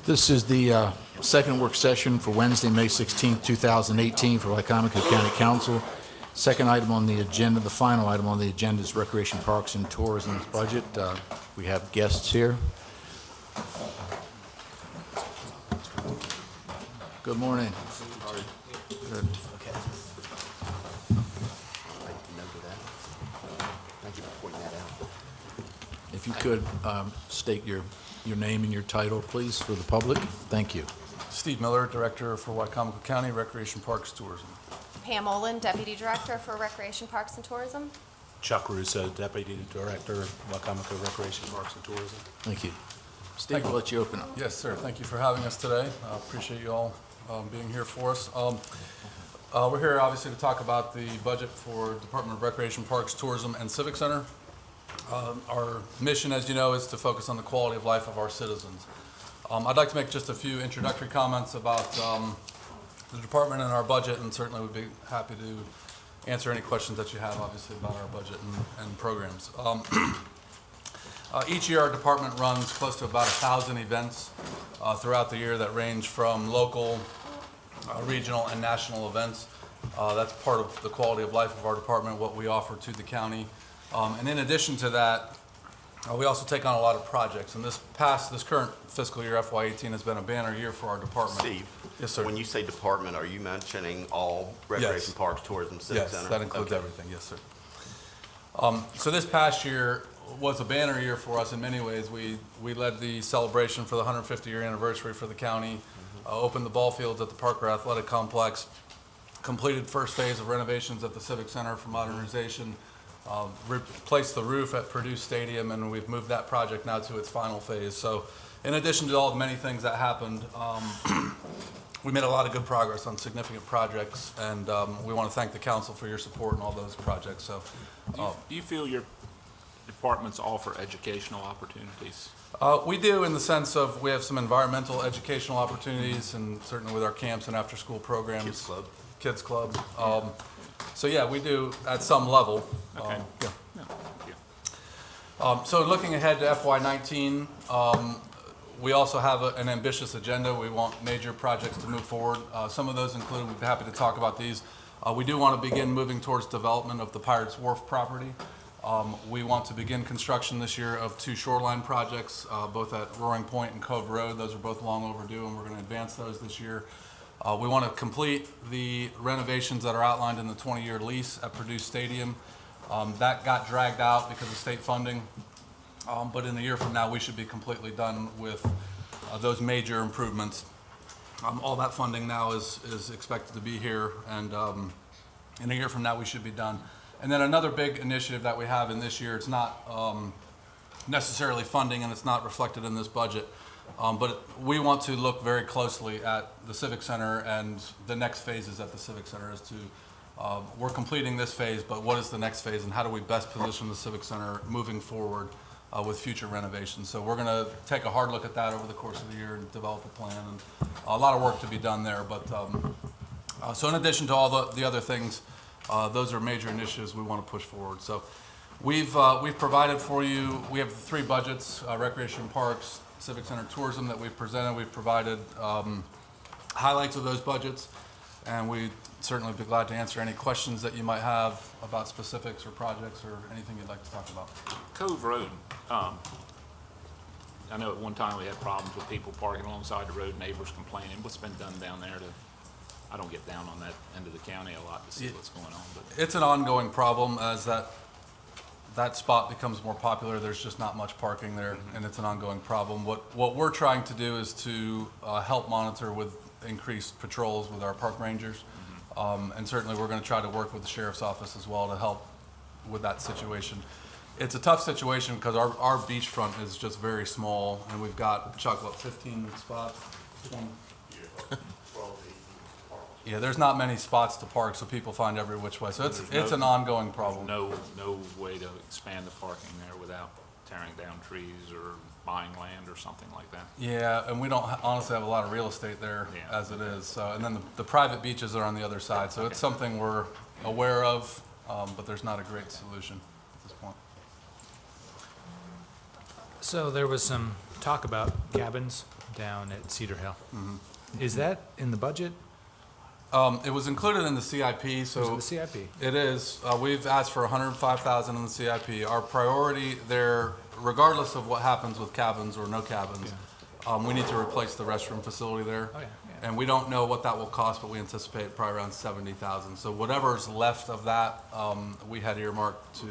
This is the second work session for Wednesday, May 16, 2018 for Wicomico County Council. Second item on the agenda, the final item on the agenda is Recreation Parks and Tourism's budget. We have guests here. Good morning. Good. Thank you for pointing that out. If you could state your name and your title, please, for the public. Thank you. Steve Miller, Director for Wicomico County Recreation Parks Tourism. Pam Olin, Deputy Director for Recreation Parks and Tourism. Chuck Russo, Deputy Director, Wicomico Recreation Parks and Tourism. Thank you. Steve, I'll let you open up. Yes, sir. Thank you for having us today. I appreciate you all being here for us. We're here obviously to talk about the budget for Department of Recreation Parks, Tourism, and Civic Center. Our mission, as you know, is to focus on the quality of life of our citizens. I'd like to make just a few introductory comments about the department and our budget, and certainly would be happy to answer any questions that you have, obviously, about our budget and programs. Each year, our department runs close to about 1,000 events throughout the year that range from local, regional, and national events. That's part of the quality of life of our department, what we offer to the county. And in addition to that, we also take on a lot of projects. And this current fiscal year, FY18, has been a banner year for our department. Steve? Yes, sir. When you say department, are you mentioning all recreation Yes. parks, tourism, civic center? Yes, that includes Okay. everything, yes, sir. So this past year was a banner year for us in many ways. We led the celebration for the 150-year anniversary for the county, opened the ball fields at the Parker Athletic Complex, completed first phase of renovations at the Civic Center for modernization, replaced the roof at Purdue Stadium, and we've moved that project now to its final phase. So in addition to all the many things that happened, we made a lot of good progress on significant projects, and we want to thank the council for your support in all those projects. So Do you feel your departments offer educational opportunities? we do, in the sense of we have some environmental educational opportunities, and certainly with our camps and after-school programs. Kids Club. Kids Club. So yeah, we do at some level. Okay. Yeah. No, thank you. So looking ahead to FY19, we also have an ambitious agenda. We want major projects to move forward. Some of those include, we'd be happy to talk about these. We do want to begin moving towards development of the Pirates Wharf property. We want to begin construction this year of 2 shoreline projects, both at Roaring Point and Cove Road. Those are both long overdue, and we're going to advance those this year. We want to complete the renovations that are outlined in the 20-year lease at Purdue Stadium. That got dragged out because of state funding, but in a year from now, we should be completely done with those major improvements. All that funding now is expected to be here, and in a year from now, we should be done. And then another big initiative that we have in this year, it's not necessarily funding, and it's not reflected in this budget, but we want to look very closely at the Civic Center and the next phases at the Civic Center as to, we're completing this phase, but what is the next phase, and how do we best position the Civic Center moving forward with future renovations? So we're going to take a hard look at that over the course of the year and develop a plan, and a lot of work to be done there. But so in addition to all the other things, those are major initiatives we want to push forward. So we've provided for you, we have 3 budgets, Recreation Parks, Civic Center, Tourism, that we've presented. We've provided highlights of those budgets, and we'd certainly be glad to answer any questions that you might have about specifics or projects or anything you'd like to talk about. Cove Road, I know at one time we had problems with people parking alongside the road, neighbors complaining. What's been done down there I don't get down on that end of the county a lot to see what's going on, but It's an ongoing problem as that spot becomes more popular. There's just not much parking there, and it's an ongoing problem. What we're trying to do is to help monitor with increased patrols with our park rangers, and certainly we're going to try to work with the sheriff's office as well to help with that situation. It's a tough situation because our beachfront is just very small, and we've got, Chuck, what, 15 spots? 20? Yeah, there's not many spots to park, so people find every which way. So it's an ongoing problem. no way to expand the parking there without tearing down trees or buying land or something like that. Yeah, and we don't honestly have a lot of real estate there as it is. So, and then the private beaches are on the other side. So it's something we're aware of, but there's not a great solution at this point. So there was some talk about cabins down at Cedar Hill. Is that in the budget? It was included in the CIP, Or is it so the CIP? it is. We've asked for 105,000 in the CIP. Our priority there, regardless of what happens with cabins or no cabins, we need to replace the restroom facility there. Oh, yeah, yeah. And we don't know what that will cost, but we anticipate probably around 70,000. So whatever's left of that, we had earmarked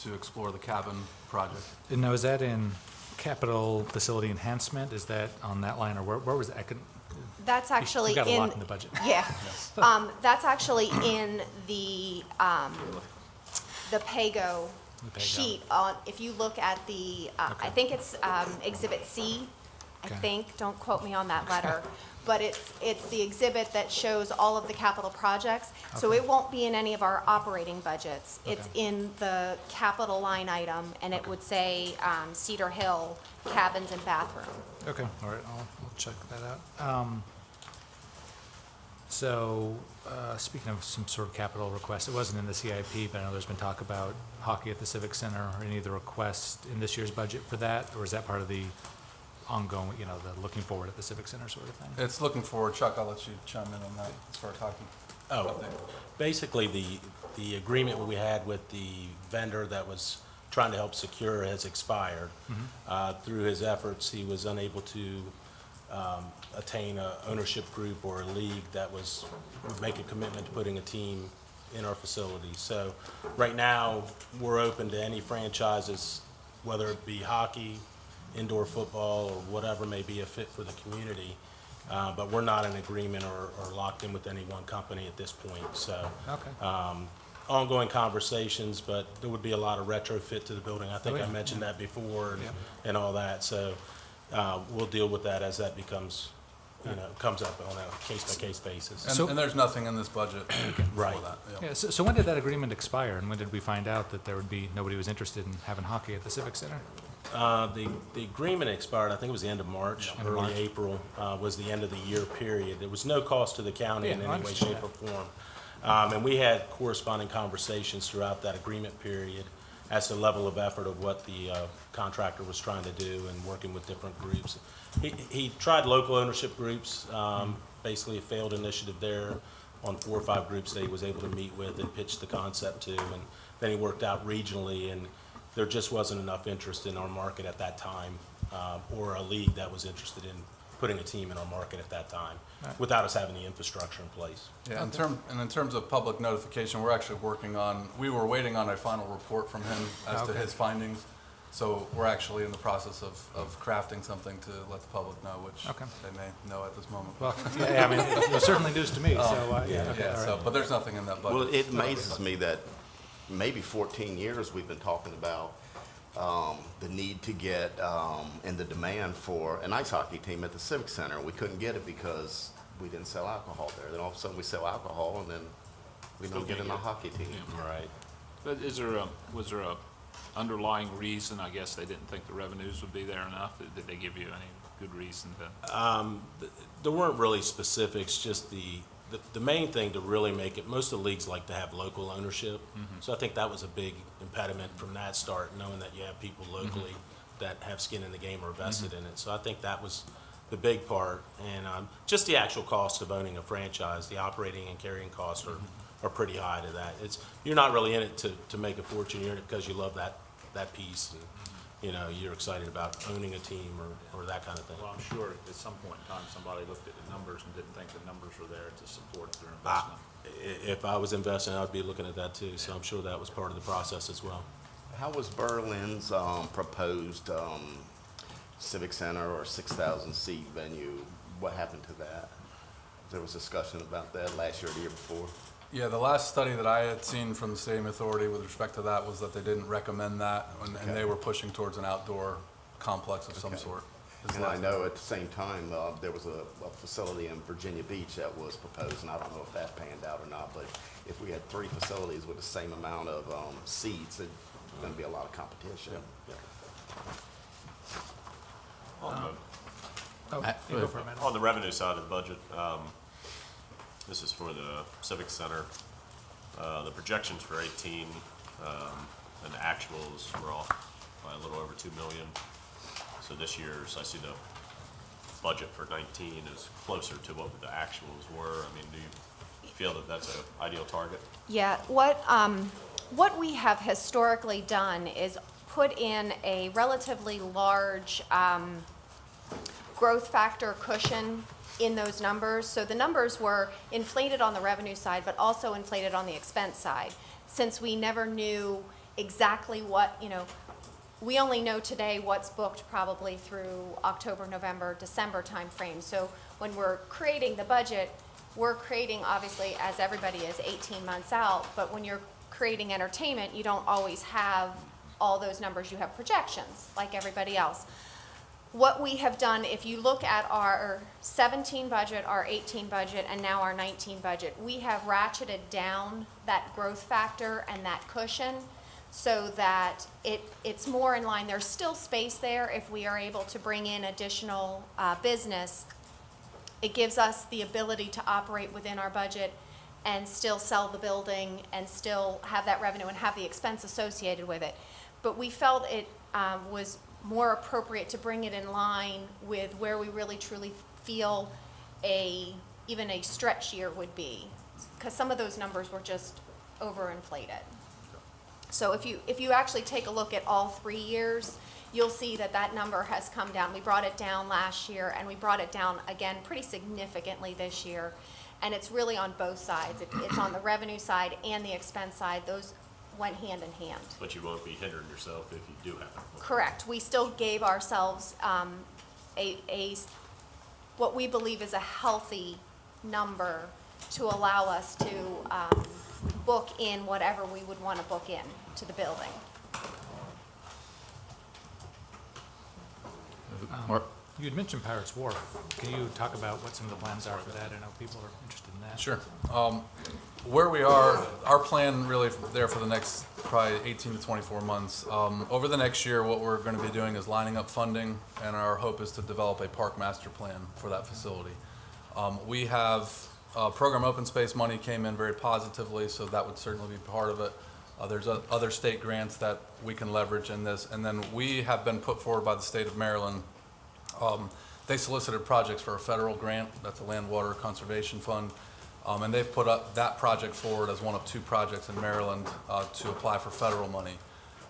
to explore the cabin project. And now, is that in capital facility enhancement? Is that on that line, or where was that? That's actually We've got a in. lot in the budget. Yeah. That's actually in the PAYGO The PAYGO. sheet. If you look at the, I think it's Exhibit C, I Okay. think, don't quote me on that letter, but it's the exhibit that shows all of the capital projects. So Okay. it won't be in any of our operating budgets. It's Okay. in the capital line item, and it would say Cedar Hill cabins and bathroom. Okay, all right, I'll check that out. Speaking of some sort of capital request, it wasn't in the CIP, but I know there's been talk about hockey at the Civic Center, or any of the requests in this year's budget for that, or is that part of the ongoing, the looking forward at the Civic Center sort of thing? It's looking forward. Chuck, I'll let you chime in on that as far as hockey. Oh, basically, the agreement we had with the vendor that was trying to help secure has expired. Through his efforts, he was unable to attain a ownership group or a league that would make a commitment to putting a team in our facility. So right now, we're open to any franchises, whether it be hockey, indoor football, or whatever may be a fit for the community. But we're not in agreement or locked in with any one company at this point. So Okay. ongoing conversations, but there would be a lot of retrofit to the building. I think Oh, I yeah. mentioned that before Yep. and all that. So we'll deal with that as that becomes, comes up on a case-by-case basis. And, So- and there's nothing in this budget for Right. that. Yeah, so when did that agreement expire, and when did we find out that nobody was interested in having hockey at the Civic Center? The agreement expired, I think it was the end of March, End of early March. April, was the end of the year period. There was no cost to the county in Yeah, I any way, understand shape, or form. And we had corresponding conversations throughout that agreement period as to the level of effort of what the contractor was trying to do and working with different groups. He tried local ownership groups, basically a failed initiative there on 4 or 5 groups that he was able to meet with and pitch the concept to. And then he worked out regionally, and there just wasn't enough interest in our market at that time, or a league that was interested in putting a team in our market at that time, without us having the infrastructure in place. Yeah, in terms of public notification, we're actually we were waiting on a final report from him as to Okay. his findings. So we're actually in the process of crafting something to let the public know, which Okay. they may know at this moment. Well, yeah, I mean, it was certainly news to me, so, yeah, okay, Yeah, all so, right. but there's nothing in that budget. Well, it amazes me that maybe 14 years we've been talking about the need to get and the demand for an ice hockey team at the Civic Center. We couldn't get it because we didn't sell alcohol there. Then all of a sudden we sell alcohol, and then we don't get in a hockey team. Right. But was there a underlying reason? I guess they didn't think the revenues would be there enough. Did they give you any good reason to? There weren't really specifics, just the main thing to really make it, most of the leagues like to have local ownership. So I think that was a big impediment from that start, knowing that you have people locally that have skin in the game or vested in it. So I think that was the big part. And just the actual cost of owning a franchise, the operating and carrying costs are pretty high to that. You're not really in it to make a fortune. You're in it because you love that piece. And, you're excited about owning a team or that kind of thing. Well, I'm sure at some point in time, somebody looked at the numbers and didn't think the numbers were there to support their investment. If I was investing, I'd be looking at that too. So I'm sure that was part of the process as well. How was Berlin's proposed Civic Center or 6,000 seat venue? What happened to that? There was discussion about that last year or the year before. Yeah, the last study that I had seen from the Stadium Authority with respect to that was that they didn't recommend that, and they were pushing towards an outdoor complex of some Okay. sort. And I know at the same time, there was a facility in Virginia Beach that was proposed, and I don't know if that panned out or not, but if we had 3 facilities with the same amount of seats, it's going to be a lot of competition. Go for it, man. On the revenue side of the budget, this is for the Civic Center. The projections for 18 and the actuals were off by a little over $2 million. So this year's, I see the budget for 19 is closer to what the actuals were. I mean, do you feel that that's an ideal target? Yeah, what we have historically done is put in a relatively large growth factor cushion in those numbers. So the numbers were inflated on the revenue side, but also inflated on the expense side. Since we never knew exactly what, we only know today what's booked probably through October, November, December timeframe. So when we're creating the budget, we're creating, obviously, as everybody is, 18 months out. But when you're creating entertainment, you don't always have all those numbers. You have projections, like everybody else. What we have done, if you look at our 17 budget, our 18 budget, and now our 19 budget, we have ratcheted down that growth factor and that cushion so that it's more in line. There's still space there if we are able to bring in additional business. It gives us the ability to operate within our budget and still sell the building and still have that revenue and have the expense associated with it. But we felt it was more appropriate to bring it in line with where we really truly feel even a stretch year would be, because some of those numbers were just overinflated. So if you actually take a look at all 3 years, you'll see that that number has come down. We brought it down last year, and we brought it down again pretty significantly this year. And it's really on both sides. It's on the revenue side and the expense side. Those went hand in hand. But you won't be hindering yourself if you do have it. Correct. We still gave ourselves what we believe is a healthy number to allow us to book in whatever we would want to book in to the building. Mark? You had mentioned Pirates Wharf. Can you talk about what some of the plans are for that? I know people are interested in that. Sure. Where we are, our plan really there for the next probably 18 to 24 months. Over the next year, what we're going to be doing is lining up funding, and our hope is to develop a park master plan for that facility. We have program open space money came in very positively, so that would certainly be part of it. There's other state grants that we can leverage in this, and then we have been put forward by the state of Maryland. They solicited projects for a federal grant, that's a Land Water Conservation Fund, and they've put up that project forward as one of 2 projects in Maryland to apply for federal money.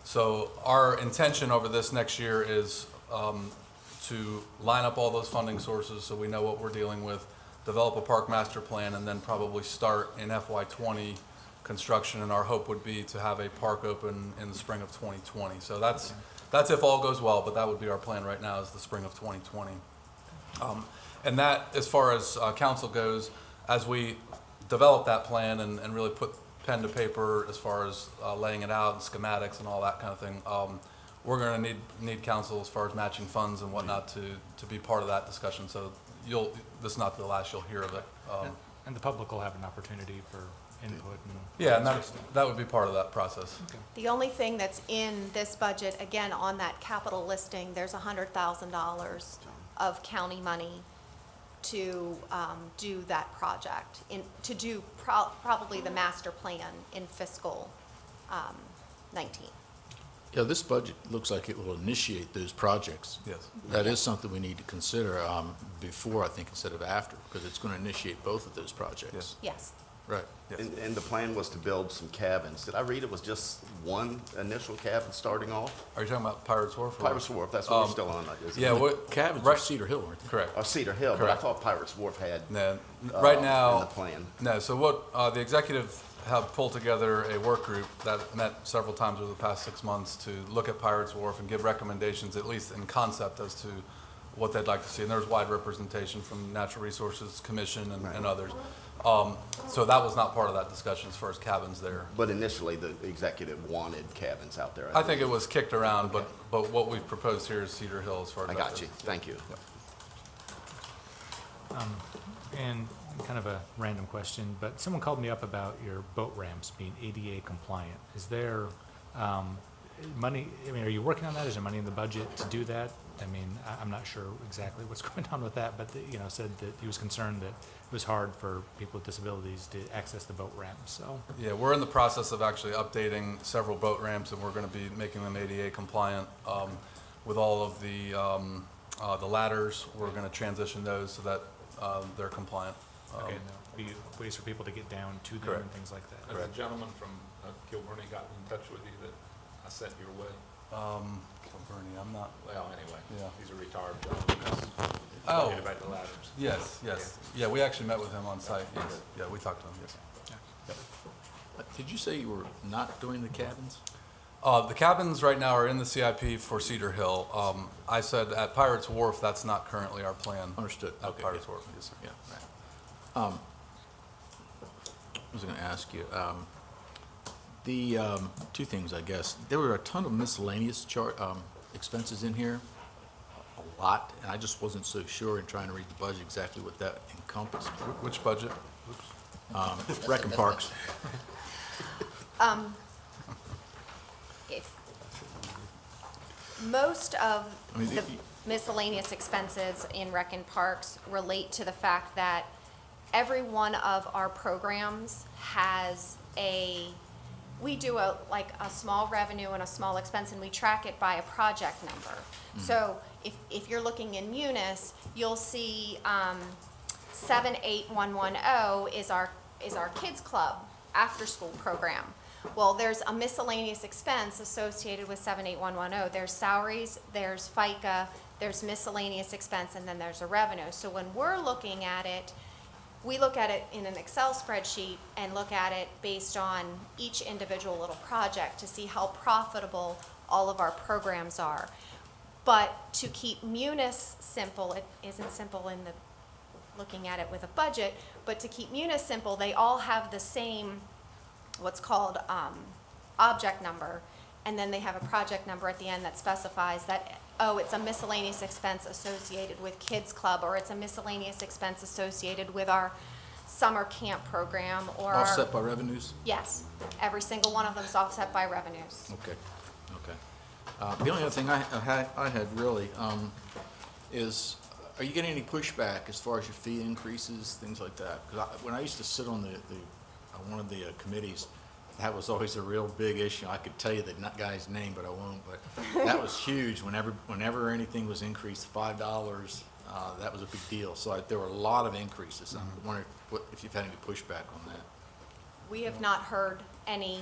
So our intention over this next year is to line up all those funding sources so we know what we're dealing with, develop a park master plan, and then probably start in FY20 construction, and our hope would be to have a park open in the spring of 2020. So that's if all goes well, but that would be our plan right now, is the spring of 2020. And that, as far as council goes, as we develop that plan and really put pen to paper as far as laying it out and schematics and all that kind of thing, we're going to need council as far as matching funds and whatnot to be part of that discussion. So this is not the last you'll hear of it. And the public will have an opportunity for input. Yeah, and that would be part of that process. The only thing that's in this budget, again, on that capital listing, there's $100,000 of county money to do that project, to do probably the master plan in fiscal 19. Yeah, this budget looks like it will initiate those projects. Yes. That is something we need to consider before, I think, instead of after, because it's going to initiate both of those projects. Yes. Yes. Right. Yes. And the plan was to build some cabins. Did I read it was just one initial cabin starting off? Are you talking about Pirates Wharf? or- Pirates Wharf, that's what we're still on, isn't it? Yeah, what, Cabins right- are Cedar Hill, aren't they? correct. Or Cedar Hill, but I Correct. thought Pirates Wharf had, No, right in now, the plan. no. So what the executive have pulled together a work group that met several times over the past 6 months to look at Pirates Wharf and give recommendations, at least in concept, as to what they'd like to see. And there's wide representation from Natural Resources Commission and others. So that was not part of that discussion as far as cabins there. But initially, the executive wanted cabins out there. I think it was kicked around, but what we've proposed here is Cedar Hill as far as I that got goes. you, thank you. And kind of a random question, but someone called me up about your boat ramps being ADA compliant. Is there money, I mean, are you working on that? Is there money in the budget to do that? I mean, I'm not sure exactly what's going on with that, but, said that he was concerned that it was hard for people with disabilities to access the boat ramps, so. Yeah, we're in the process of actually updating several boat ramps, and we're going to be making them ADA compliant. with all of the ladders. We're going to transition those so that they're compliant. Okay, no, ways for people to get down to them Correct. and things like that. Has the gentleman from Kilburn got in touch with you that I sent your way? Bernie, I'm not. Well, anyway, Yeah. he's a retired gentleman. Oh. Talking about the ladders. Yes, yes. Yeah, we actually met with him on site. Yes. Yeah, we talked to him, yes. Did you say you were not doing the cabins? The cabins right now are in the CIP for Cedar Hill. I said at Pirates Wharf, that's not currently our plan. Understood. At Okay, Pirates yeah. Wharf, yes, sir. Yeah, right. I was going to ask you, two things, I guess. There were a ton of miscellaneous expenses in here, a lot, and I just wasn't so sure in trying to read the budget exactly what that encompassed. Which budget? Rec and Parks. If most of I mean, the miscellaneous expenses in Rec and Parks relate to the fact that every one of our programs has we do a small revenue and a small expense, and we track it by a project number. So if you're looking in Munis, you'll see 78110 is our kids club after-school program. Well, there's a miscellaneous expense associated with 78110. There's salaries, there's FICA, there's miscellaneous expense, and then there's a revenue. So when we're looking at it, we look at it in an Excel spreadsheet and look at it based on each individual little project to see how profitable all of our programs are. But to keep Munis simple, it isn't simple in the looking at it with a budget, but to keep Munis simple, they all have the same what's called object number, and then they have a project number at the end that specifies that, oh, it's a miscellaneous expense associated with Kids Club, or it's a miscellaneous expense associated with our summer camp program, or our- Offset by revenues? Yes, every single one of them is offset by revenues. Okay, okay. The only other thing I had really is, are you getting any pushback as far as your fee increases, things like that? Because when I used to sit on one of the committees, that was always a real big issue. I could tell you the guy's name, but I won't. But that was huge. Whenever anything was increased $5, that was a big deal. So there were a lot of increases. I'm wondering if you've had any pushback on that, We have not heard any.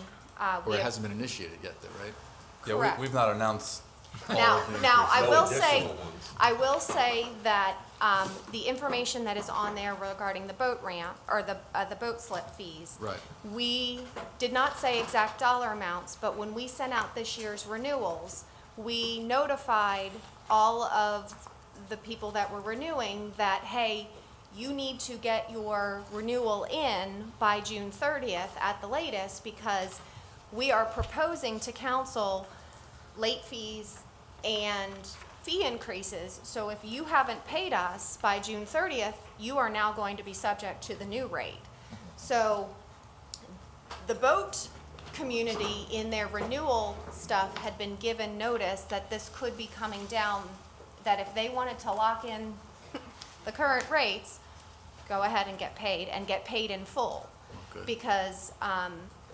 or it hasn't been initiated yet, though, right? Yeah, Correct. we've not announced all Now, of the now, I increases. will say that the information that is on there regarding the boat ramp, or the boat slip fees. Right. We did not say exact dollar amounts, but when we sent out this year's renewals, we notified all of the people that were renewing that, hey, you need to get your renewal in by June 30th at the latest, because we are proposing to council late fees and fee increases. So if you haven't paid us by June 30th, you are now going to be subject to the new rate. So the boat community in their renewal stuff had been given notice that this could be coming down, that if they wanted to lock in the current rates, go ahead and get paid in full. Okay. Because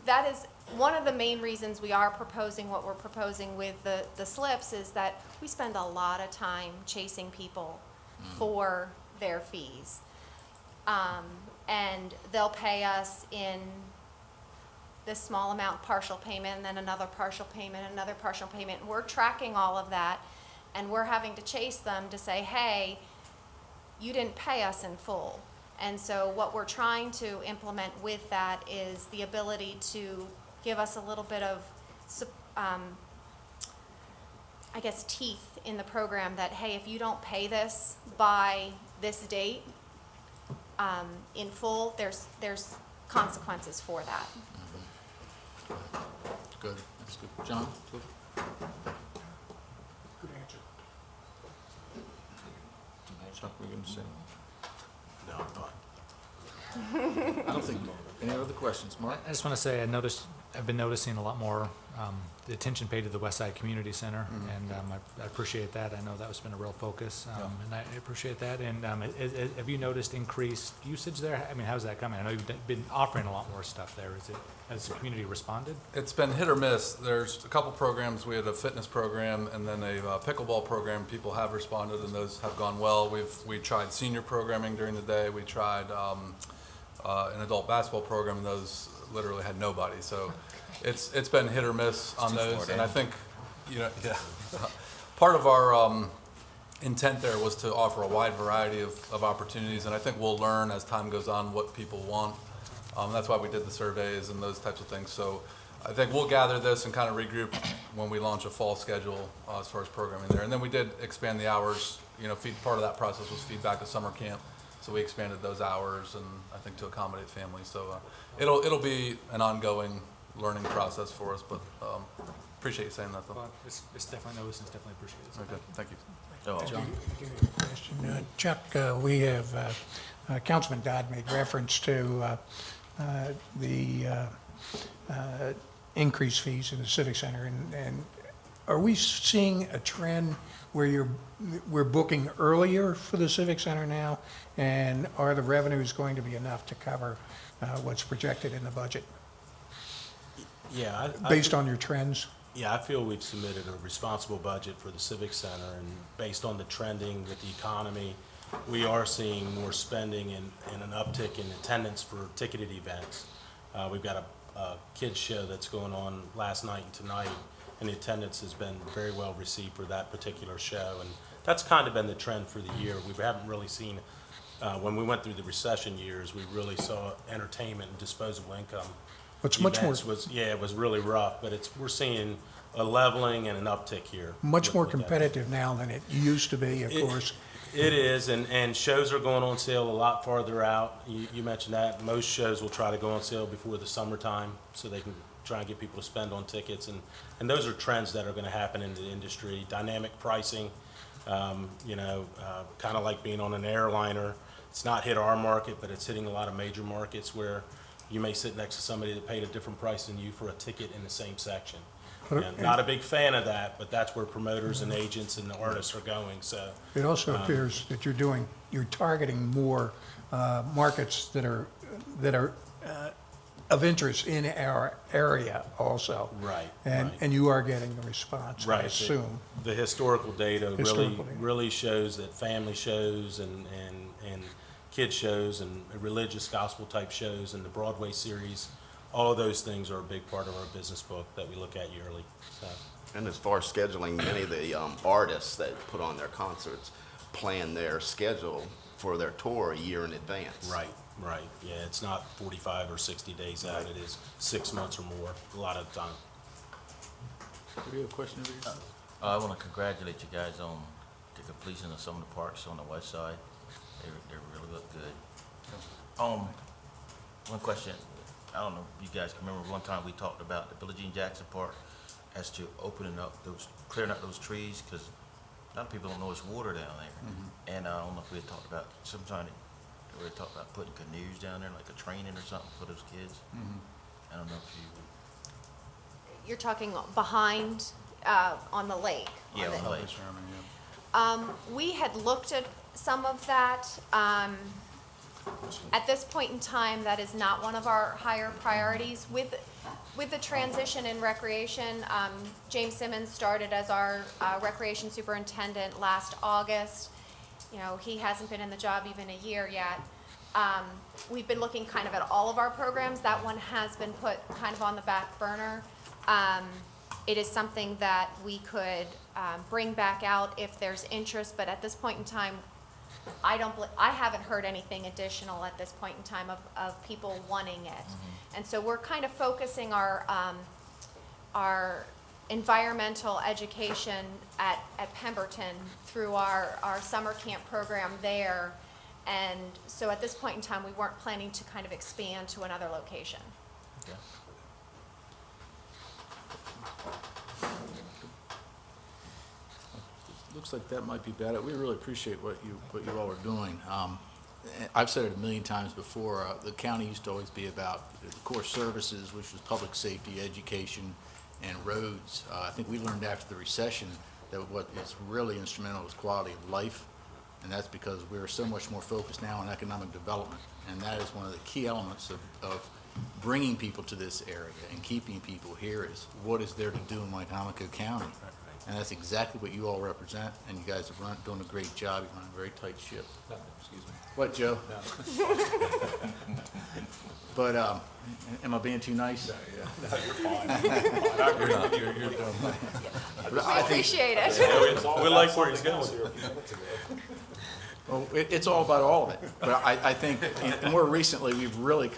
that is one of the main reasons we are proposing what we're proposing with the slips, is that we spend a lot of time chasing people for their fees. And they'll pay us in this small amount partial payment, and then another partial payment, another partial payment. And we're tracking all of that, and we're having to chase them to say, hey, you didn't pay us in full. And so what we're trying to implement with that is the ability to give us a little bit of, I guess, teeth in the program that, hey, if you don't pay this by this date in full, there's consequences for that. Good, that's good. John? Cliff? Good answer. Chuck, were you going to say? No, I'm not. I don't think, any other questions? Mark? I just want to say, I noticed I've been noticing a lot more the attention paid to the West Side Community Center, and I appreciate that. I know that has been a real focus, and I appreciate that. And have you noticed increased usage there? I mean, how's that coming? I know you've been offering a lot more stuff there. Has the community responded? It's been hit or miss. There's a couple programs. We had a fitness program and then a pickleball program. People have responded, and those have gone well. We tried senior programming during the day. We tried an adult basketball program, and those literally had nobody. So it's been hit or miss on those. And I think, part of our intent there was to offer a wide variety of opportunities, and I think we'll learn as time goes on what people want. That's why we did the surveys and those types of things. So I think we'll gather this and kind of regroup when we launch a fall schedule as far as programming there. And then we did expand the hours. Part of that process was feedback to summer camp. So we expanded those hours, and I think to accommodate families. So it'll be an ongoing learning process for us, but appreciate you saying that, though. Well, it's definitely noticed, and it's definitely appreciated. So Okay, thank you. John? Question. Chuck, we have, Councilman Dodd made reference to the increased fees in the Civic Center, and are we seeing a trend where we're booking earlier for the Civic Center now, and are the revenues going to be enough to cover what's projected in the budget, Yeah, based on your trends? Yeah, I feel we've submitted a responsible budget for the Civic Center, and based on the trending with the economy, we are seeing more spending and an uptick in attendance for ticketed events. We've got a kids show that's going on last night and tonight, and the attendance has been very well received for that particular show, and that's kind of been the trend for the year. We haven't really seen, when we went through the recession years, we really saw entertainment and disposable income. It's much more, It was really rough, but we're seeing a leveling and an uptick here. much more with that. competitive now than it used to be, of It- course. It is, and shows are going on sale a lot farther out. You mentioned that. Most shows will try to go on sale before the summertime, so they can try and get people to spend on tickets. And those are trends that are going to happen in the industry. Dynamic pricing, kind of like being on an airliner. It's not hit our market, but it's hitting a lot of major markets where you may sit next to somebody that paid a different price than you for a ticket in the same section. And not a big fan of that, but that's where promoters and agents and the artists are going, so. It also appears that you're targeting more markets that are of interest in our area also. Right, And, right. and you are getting a response, I Right. assume. The historical data Historical data. really shows that family shows and kid shows and religious gospel type shows and the Broadway series, all of those things are a big part of our business book that we look at yearly, so. And as far as scheduling, many of the artists that put on their concerts plan their schedule for their tour a year in advance. Right. Yeah, it's not 45 or 60 days out. It is 6 months or more, a lot of time. Do you have a question over here? I want to congratulate you guys on the completion of some of the parks on the west side. They really look good. One question, I don't know if you guys can remember one time we talked about the Billie Jean Jackson Park as to opening up clearing up those trees, because a lot of people don't know it's water down there. And I don't know if we had talked about we had talked about putting canoes down there, like a training or something for those kids. I don't know if you, You're talking behind, on the lake? yeah, the- on the lake. We had looked at some of that. At this point in time, that is not one of our higher priorities. With the transition in recreation, James Simmons started as our recreation superintendent last August. He hasn't been in the job even a year yet. We've been looking kind of at all of our programs. That one has been put kind of on the back burner. It is something that we could bring back out if there's interest, but at this point in time, I haven't heard anything additional at this point in time of people wanting it. And so we're kind of focusing our environmental education at Pemberton through our summer camp program there. And so at this point in time, we weren't planning to kind of expand to another location. Okay. Looks like that might be bad. We really appreciate what you all are doing. I've said it a million times before, the county used to always be about the core services, which was public safety, education, and roads. I think we learned after the recession that what is really instrumental is quality of life, and that's because we're so much more focused now on economic development, and that is one of the key elements of bringing people to this area and keeping people here is what is there to do in Wicomico County. And that's exactly what you all represent, and you guys are doing a great job. You're running a very tight ship. Excuse me. What, Joe? But, am I being too nice? We appreciate it. We like where he's going. Well, it's all about all of it. But I think, and more recently, we've really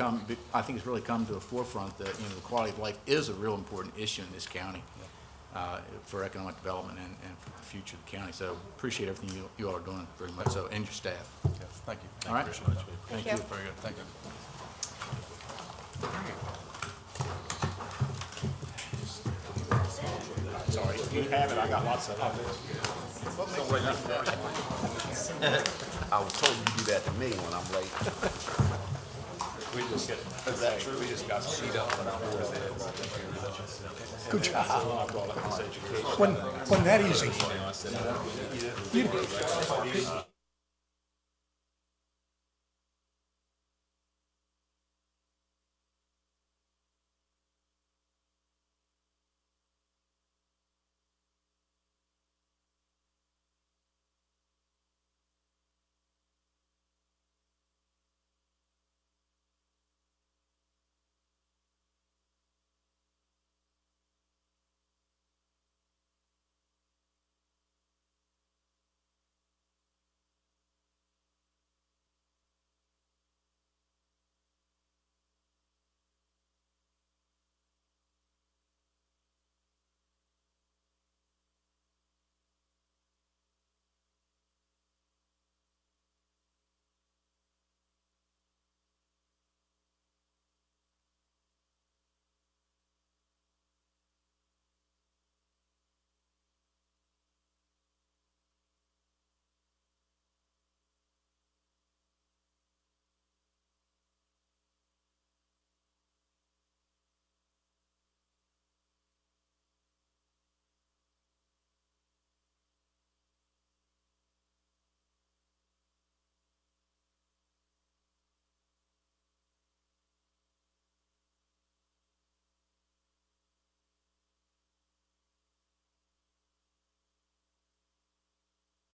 I think it's really come to the forefront that, the quality of life is a real important issue in this county for economic development and for the future of the county. So appreciate everything you all are doing very much so, and your staff. Thank you. All right? Thank you. Very good, thank you. Sorry, you have it, I got lots of it. I was told you do that to me when I'm late. We just get, is that true? We just got some sheet up when I ordered it. Good job. I brought up this education. Wasn't that easy? I said,